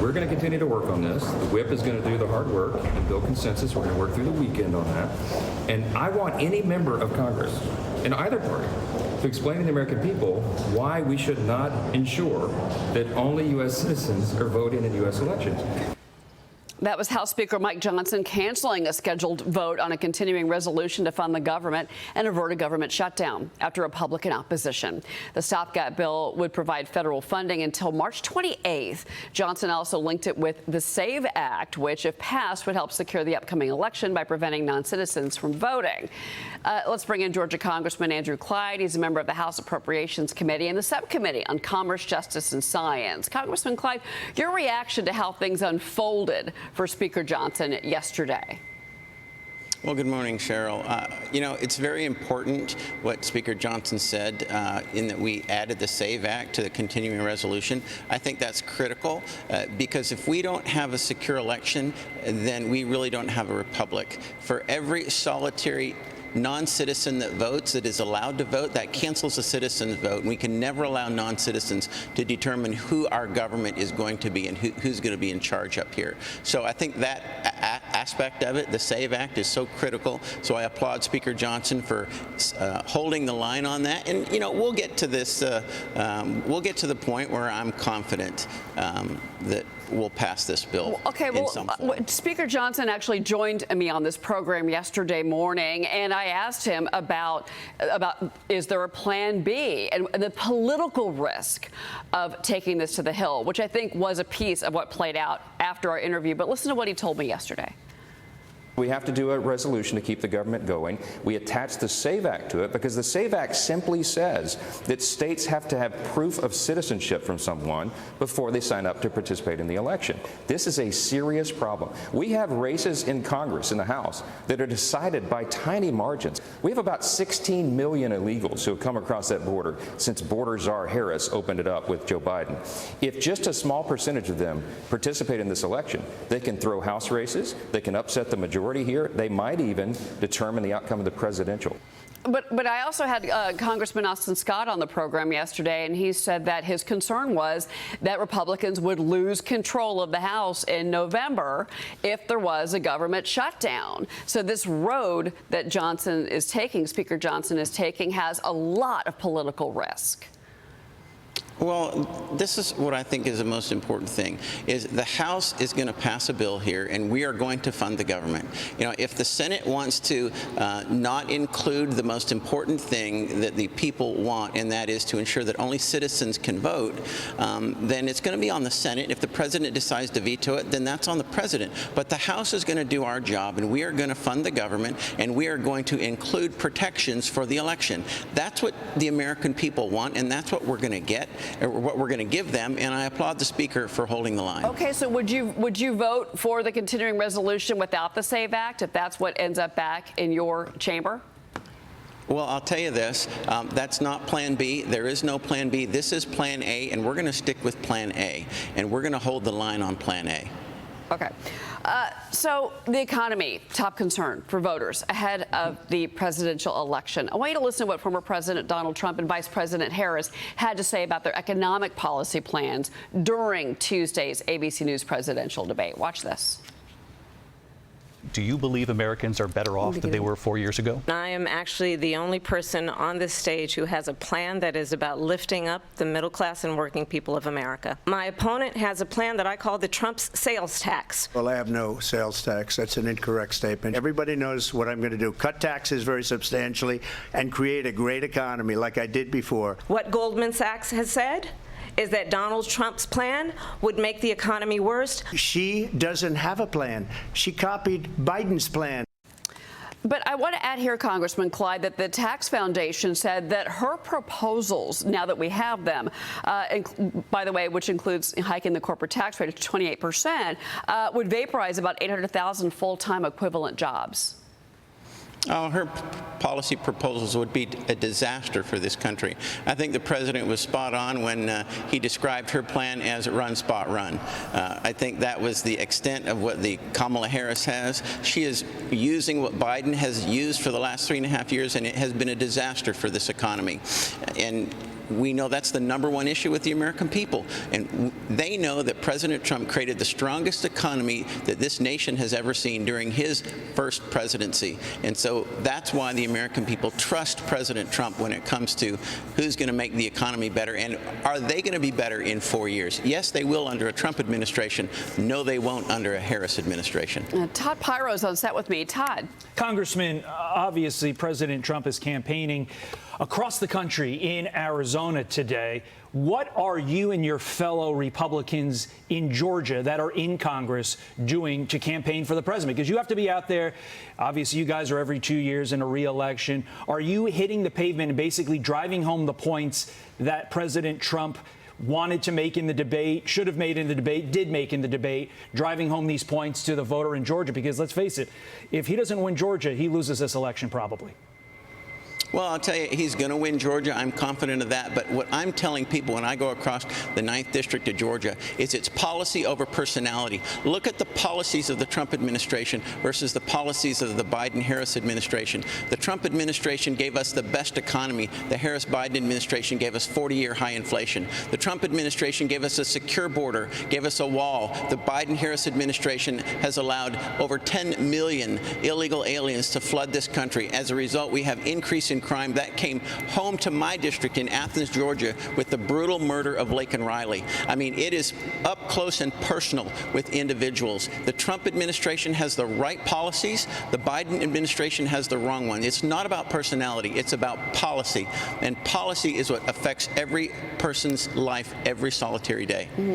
We're going to continue to work on this. The whip is going to do the hard work and build consensus. We're going to work through the weekend on that. And I want any member of Congress in either party to explain to the American people why we should not ensure that only U.S. citizens are voting in U.S. elections. That was House Speaker Mike Johnson canceling a scheduled vote on a continuing resolution to fund the government and avert a government shutdown after Republican opposition. The stopgap bill would provide federal funding until March 28th. Johnson also linked it with the SAVE Act, which, if passed, would help secure the upcoming election by preventing non-citizens from voting. Let's bring in Georgia Congressman Andrew Clyde. He's a member of the House Appropriations Committee and the Subcommittee on Commerce, Justice, and Science. Congressman Clyde, your reaction to how things unfolded for Speaker Johnson yesterday? Well, good morning, Cheryl. You know, it's very important what Speaker Johnson said in that we added the SAVE Act to the continuing resolution. I think that's critical because if we don't have a secure election, then we really don't have a republic. For every solitary non-citizen that votes, that is allowed to vote, that cancels a citizen's vote. And we can never allow non-citizens to determine who our government is going to be and who's going to be in charge up here. So I think that aspect of it, the SAVE Act, is so critical. So I applaud Speaker Johnson for holding the line on that. And, you know, we'll get to this, we'll get to the point where I'm confident that we'll pass this bill. Speaker Johnson actually joined me on this program yesterday morning, and I asked him about is there a plan B and the political risk of taking this to the Hill, which I think was a piece of what played out after our interview. But listen to what he told me yesterday. We have to do a resolution to keep the government going. We attach the SAVE Act to it because the SAVE Act simply says that states have to have proof of citizenship from someone before they sign up to participate in the election. This is a serious problem. We have races in Congress, in the House, that are decided by tiny margins. We have about 16 million illegals who have come across that border since border czar Harris opened it up with Joe Biden. If just a small percentage of them participate in this election, they can throw House races, they can upset the majority here. They might even determine the outcome of the presidential. But I also had Congressman Austin Scott on the program yesterday, and he said that his concern was that Republicans would lose control of the House in November if there was a government shutdown. So this road that Johnson is taking, Speaker Johnson is taking, has a lot of political risk. Well, this is what I think is the most important thing, is the House is going to pass a bill here, and we are going to fund the government. You know, if the Senate wants to not include the most important thing that the people want, and that is to ensure that only citizens can vote, then it's going to be on the Senate. If the president decides to veto it, then that's on the president. But the House is going to do our job, and we are going to fund the government, and we are going to include protections for the election. That's what the American people want, and that's what we're going to get. What we're going to give them, and I applaud the Speaker for holding the line. Okay, so would you vote for the continuing resolution without the SAVE Act if that's what ends up back in your chamber? Well, I'll tell you this, that's not Plan B. There is no Plan B. This is Plan A, and we're going to stick with Plan A, and we're going to hold the line on Plan A. Okay. So the economy, top concern for voters ahead of the presidential election. I want you to listen to what former President Donald Trump and Vice President Harris had to say about their economic policy plans during Tuesday's ABC News presidential debate. Watch this. Do you believe Americans are better off than they were 4 years ago? I am actually the only person on this stage who has a plan that is about lifting up the middle class and working people of America. My opponent has a plan that I call the Trump's sales tax. Well, I have no sales tax. That's an incorrect statement. Everybody knows what I'm going to do. Cut taxes very substantially and create a great economy like I did before. What Goldman Sachs has said is that Donald Trump's plan would make the economy worse. She doesn't have a plan. She copied Biden's plan. But I want to add here, Congressman Clyde, that the Tax Foundation said that her proposals, now that we have them, by the way, which includes hiking the corporate tax rate to 28%, would vaporize about 800,000 full-time equivalent jobs. Her policy proposals would be a disaster for this country. I think the president was spot on when he described her plan as run, spot, run. I think that was the extent of what the Kamala Harris has. She is using what Biden has used for the last 3.5 years, and it has been a disaster for this economy. And we know that's the #1 issue with the American people. And they know that President Trump created the strongest economy that this nation has ever seen during his first presidency. And so that's why the American people trust President Trump when it comes to who's going to make the economy better, and are they going to be better in 4 years? Yes, they will under a Trump administration. No, they won't under a Harris administration. Todd Pyro's on set with me. Todd. Congressman, obviously President Trump is campaigning across the country in Arizona today. What are you and your fellow Republicans in Georgia that are in Congress doing to campaign for the president? Because you have to be out there. Obviously, you guys are every 2 years in a re-election. Are you hitting the pavement and basically driving home the points that President Trump wanted to make in the debate, should have made in the debate, did make in the debate, driving home these points to the voter in Georgia? Because let's face it, if he doesn't win Georgia, he loses this election probably. Well, I'll tell you, he's going to win Georgia. I'm confident of that. But what I'm telling people when I go across the 9th District of Georgia is it's policy over personality. Look at the policies of the Trump administration versus the policies of the Biden-Harris administration. The Trump administration gave us the best economy. The Harris-Biden administration gave us 40-year high inflation. The Trump administration gave us a secure border, gave us a wall. The Biden-Harris administration has allowed over 10 million illegal aliens to flood this country. As a result, we have increasing crime. That came home to my district in Athens, Georgia, with the brutal murder of Laken Riley. I mean, it is up close and personal with individuals. The Trump administration has the right policies. The Biden administration has the wrong one. It's not about personality. It's about policy. And policy is what affects every person's life every solitary day.